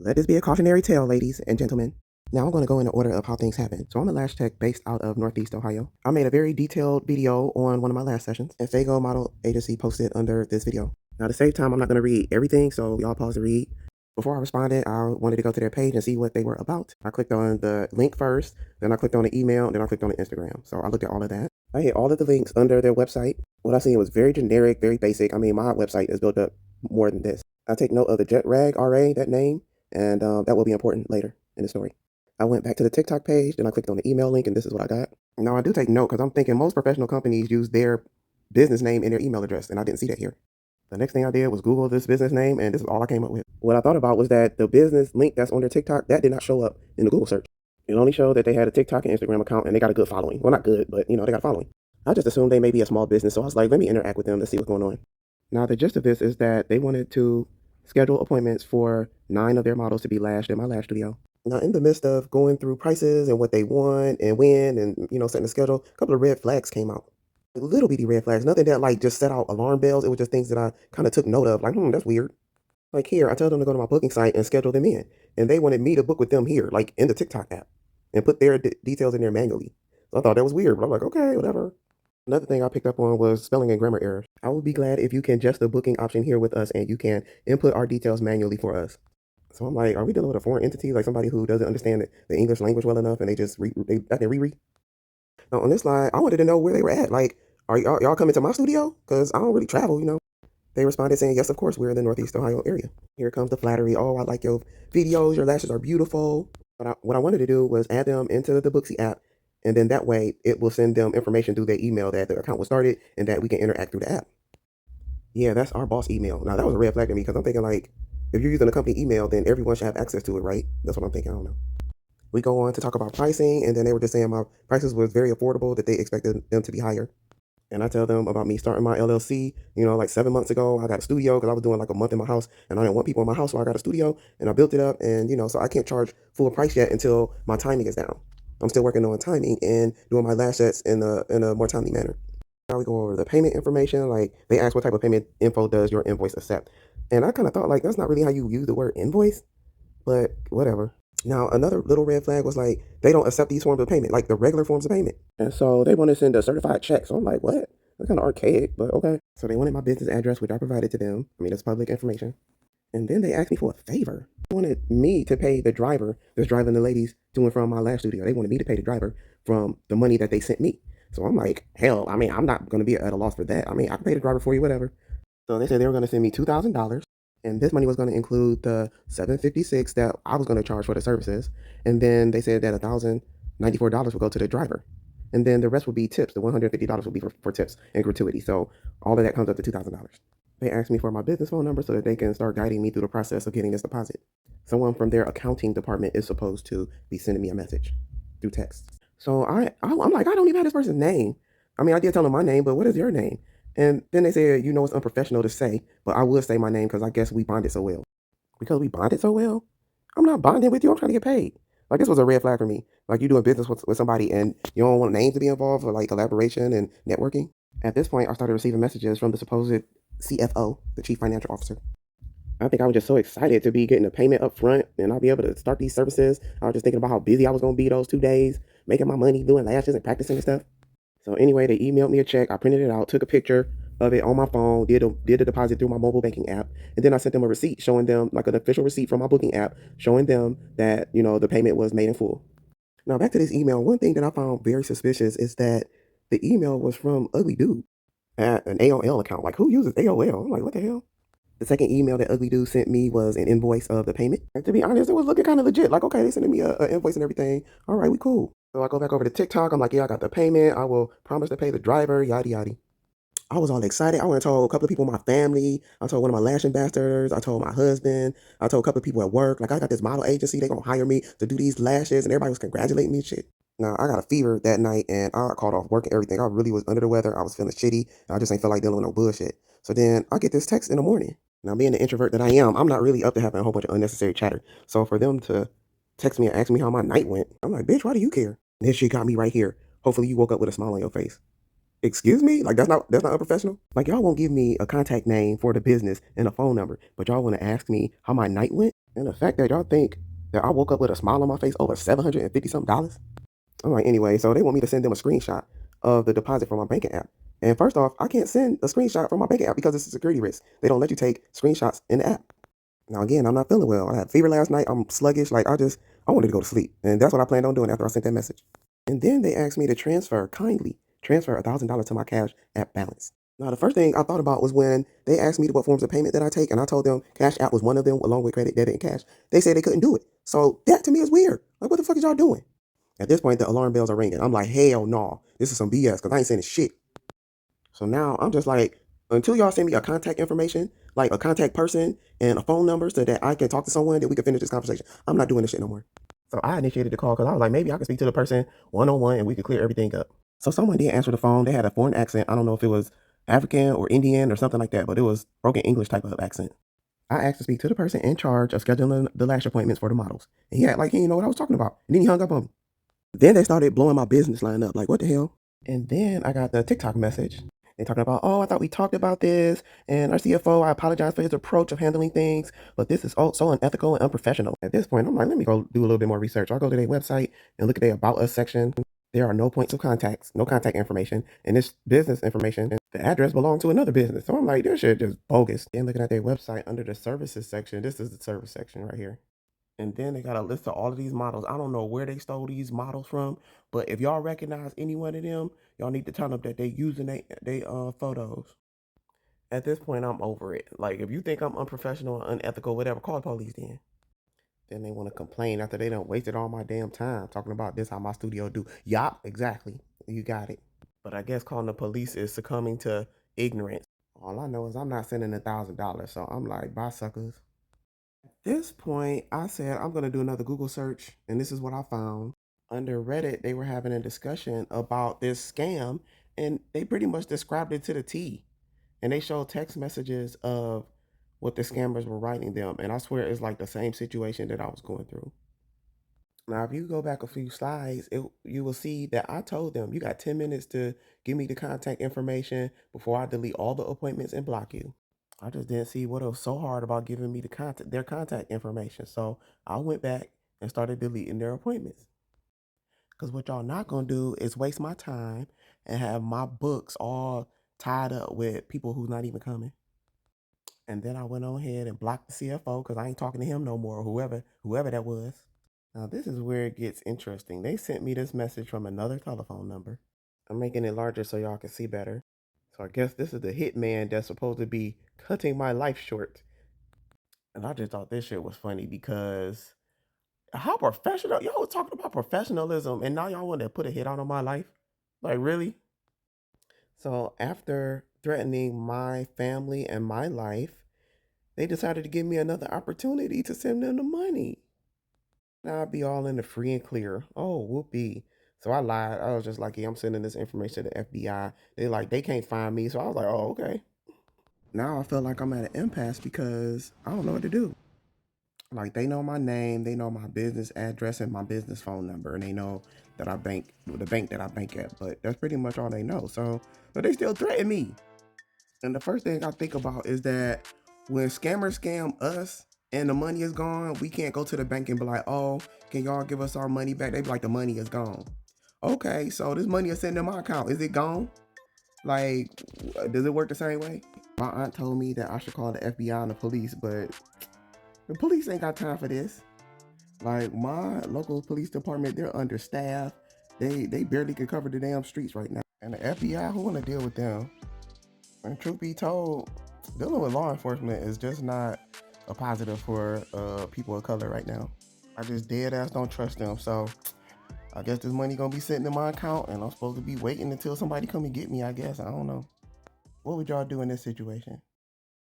Let this be a cautionary tale, ladies and gentlemen. Now I'm going to go in the order of how things happen. So I'm a lash tech based out of Northeast Ohio. I made a very detailed video on one of my lash sessions, and Fago Model Agency posted under this video. Now to save time, I'm not going to read everything, so y'all pause to read. Before I responded, I wanted to go to their page and see what they were about. I clicked on the link first, then I clicked on the email, then I clicked on the Instagram. So I looked at all of that. I hit all of the links under their website. What I seen was very generic, very basic. I mean, my website is built up more than this. I take note of the Jet Rag RA, that name, and that will be important later in the story. I went back to the TikTok page, then I clicked on the email link, and this is what I got. Now, I do take note because I'm thinking most professional companies use their business name and their email address, and I didn't see that here. The next thing I did was Google this business name, and this is all I came up with. What I thought about was that the business link that's on their TikTok, that did not show up in the Google search. It only showed that they had a TikTok and Instagram account, and they got a good following. Well, not good, but, they got a following. I just assumed they may be a small business, so I was like, let me interact with them to see what's going on. Now, the gist of this is that they wanted to schedule appointments for 9 of their models to be lashed in my lash studio. Now, in the midst of going through prices and what they want and when and, setting the schedule, a couple of red flags came out. Little bitty red flags, nothing that like just set out alarm bells. It was just things that I kind of took note of, like, that's weird. Like here, I tell them to go to my booking site and schedule them in. And they wanted me to book with them here, like in the TikTok app, and put their details in there manually. So I thought that was weird, but I'm like, okay, whatever. Another thing I picked up on was spelling and grammar errors. I would be glad if you can adjust the booking option here with us and you can input our details manually for us. So I'm like, are we dealing with a foreign entity, like somebody who doesn't understand the English language well enough and they just they reread? Now on this slide, I wanted to know where they were at. Like, are y'all coming to my studio? Because I don't really travel. They responded saying, yes, of course, we're in the Northeast Ohio area. Here comes the flattery. Oh, I like your videos. Your lashes are beautiful. But what I wanted to do was add them into the Booksy app. And then that way it will send them information through their email that the account was started and that we can interact through the app. Yeah, that's our boss email. Now that was a red flag to me because I'm thinking like, if you're using a company email, then everyone should have access to it, right? That's what I'm thinking. I don't know. We go on to talk about pricing, and then they were just saying my prices was very affordable, that they expected them to be higher. And I tell them about me starting my LLC, like 7 months ago. I got a studio because I was doing like a month in my house and I didn't want people in my house. So I got a studio and I built it up. And, so I can't charge full price yet until my timing is down. I'm still working on timing and doing my lash sets in a more timely manner. Now we go over the payment information. Like they asked what type of payment info does your invoice accept. And I kind of thought like, that's not really how you use the word invoice, but whatever. Now, another little red flag was like, they don't accept these forms of payment, like the regular forms of payment. And so they want to send a certified check. So I'm like, what? That's kind of archaic, but okay. So they wanted my business address, which I provided to them. I mean, that's public information. And then they asked me for a favor. They wanted me to pay the driver that's driving the ladies to and from my lash studio. They wanted me to pay the driver from the money that they sent me. So I'm like, hell, I mean, I'm not going to be at a loss for that. I mean, I can pay the driver for you, whatever. So they said they were going to send me $2,000. And this money was going to include the $756 that I was going to charge for the services. And then they said that $1,094 would go to the driver. And then the rest would be tips. The $150 would be for tips and gratuity. So all of that comes up to $2,000. They asked me for my business phone number so that they can start guiding me through the process of getting this deposit. Someone from their accounting department is supposed to be sending me a message through text. So I'm like, I don't even have this person's name. I mean, I did tell them my name, but what is your name? And then they said, it's unprofessional to say, but I would say my name because I guess we bonded so well. Because we bonded so well? I'm not bonding with you. I'm trying to get paid. Like, this was a red flag for me. Like, you doing business with somebody and you don't want names to be involved for, like, collaboration and networking. At this point, I started receiving messages from the supposed CFO, the Chief Financial Officer. I think I was just so excited to be getting a payment up front and I'll be able to start these services. I was just thinking about how busy I was going to be those 2 days, making my money, doing lashes and practicing and stuff. So anyway, they emailed me a check. I printed it out, took a picture of it on my phone, did a deposit through my mobile banking app, and then I sent them a receipt showing them, like an official receipt from my booking app, showing them that, the payment was made in full. Now back to this email, one thing that I found very suspicious is that the email was from Ugly Dude at an AOL account. Like, who uses AOL? I'm like, what the hell? The second email that Ugly Dude sent me was an invoice of the payment. And to be honest, it was looking kind of legit. Like, okay, they sending me a invoice and everything. All right, we cool. So I go back over to TikTok. I'm like, yeah, I got the payment. I will promise to pay the driver, yada, yada. I was all excited. I went and told a couple of people in my family. I told one of my lash ambassadors. I told my husband. I told a couple of people at work. Like, I got this model agency. They're going to hire me to do these lashes. And everybody was congratulating me and shit. Now, I got a fever that night and I called off work and everything. I really was under the weather. I was feeling shitty. I just ain't feel like dealing with no bullshit. So then I get this text in the morning. Now, being the introvert that I am, I'm not really up to having a whole bunch of unnecessary chatter. So for them to text me and ask me how my night went, I'm like, bitch, why do you care? And this shit got me right here. Hopefully you woke up with a smile on your face. Excuse me? Like, that's not unprofessional? Like, y'all won't give me a contact name for the business and a phone number, but y'all want to ask me how my night went? And the fact that y'all think that I woke up with a smile on my face over $750 something. I'm like, anyway, so they want me to send them a screenshot of the deposit from my banking app. And first off, I can't send a screenshot from my banking app because it's a security risk. They don't let you take screenshots in the app. Now again, I'm not feeling well. I had fever last night. I'm sluggish. I wanted to go to sleep. And that's what I planned on doing after I sent that message. And then they asked me to kindly transfer $1,000 to my Cash App balance. Now, the first thing I thought about was when they asked me what forms of payment that I take, and I told them Cash App was one of them, along with credit, debit, and cash. They said they couldn't do it. So that to me is weird. Like, what the fuck is y'all doing? At this point, the alarm bells are ringing. I'm like, hell no, this is some BS because I ain't sending shit. So now I'm just like, until y'all send me a contact information, like a contact person and a phone number so that I can talk to someone that we can finish this conversation, I'm not doing this shit no more. So I initiated the call because I was like, maybe I can speak to the person one on one and we could clear everything up. So someone did answer the phone. They had a foreign accent. I don't know if it was African or Indian or something like that, but it was broken English type of accent. I asked to speak to the person in charge of scheduling the lash appointments for the models. And he had like he didn't know what I was talking about. And then he hung up on me. Then they started blowing my business line up. Like, what the hell? And then I got the TikTok message. They talking about, oh, I thought we talked about this. And our CFO, I apologize for his approach of handling things, but this is so unethical and unprofessional. At this point, I'm like, let me go do a little bit more research. I'll go to their website and look at their About Us section. There are no points of contacts, no contact information, and this business information. The address belongs to another business. So I'm like, this shit just bogus. Then looking at their website under the services section, this is the service section right here. And then they got a list of all of these models. I don't know where they stole these models from, but if y'all recognize any one of them, y'all need to tell them that they using they photos. At this point, I'm over it. Like, if you think I'm unprofessional, unethical, whatever, call the police then. Then they want to complain after they done wasted all my damn time talking about this how my studio do. Yup, exactly. You got it. But I guess calling the police is succumbing to ignorance. All I know is I'm not sending $1,000, so I'm like, bye suckers. This point, I said I'm gonna do another Google search, and this is what I found. Under Reddit, they were having a discussion about this scam, and they pretty much described it to the T. And they showed text messages of what the scammers were writing them, and I swear it's like the same situation that I was going through. Now, if you go back a few slides, you will see that I told them you got 10 minutes to give me the contact information before I delete all the appointments and block you. I just didn't see what was so hard about giving me their contact information. So I went back and started deleting their appointments. Because what y'all not gonna do is waste my time and have my books all tied up with people who's not even coming. And then I went on ahead and blocked the CFO because I ain't talking to him no more, or whoever that was. Now this is where it gets interesting. They sent me this message from another telephone number. I'm making it larger so y'all can see better. So I guess this is the hitman that's supposed to be cutting my life short. And I just thought this shit was funny because how professional y'all was talking about professionalism and now y'all want to put a hit out on my life? Like really? So after threatening my family and my life, they decided to give me another opportunity to send them the money. Now I'd be all in the free and clear. Oh, whoopee. So I lied. I was just like, yeah, I'm sending this information to the FBI. They can't find me. So I was like, oh, okay. Now I feel like I'm at an impasse because I don't know what to do. Like they know my name, they know my business address and my business phone number, and they know that I bank the bank that I bank at. But that's pretty much all they know. So, but they still threaten me. And the first thing I think about is that when scammers scam us and the money is gone, we can't go to the bank and be like, "Oh, can y'all give us our money back?" They be like, "The money is gone." Okay, so this money is sitting in my account. Is it gone? Like, does it work the same way? My aunt told me that I should call the FBI and the police, but the police ain't got time for this. Like my local police department, they're understaffed. They barely can cover the damn streets right now. And the FBI, who wanna deal with them? And truth be told, dealing with law enforcement is just not a positive for people of color right now. I just dead ass don't trust them. So I guess this money gonna be sitting in my account, and I'm supposed to be waiting until somebody come and get me. I guess I don't know. What would y'all do in this situation?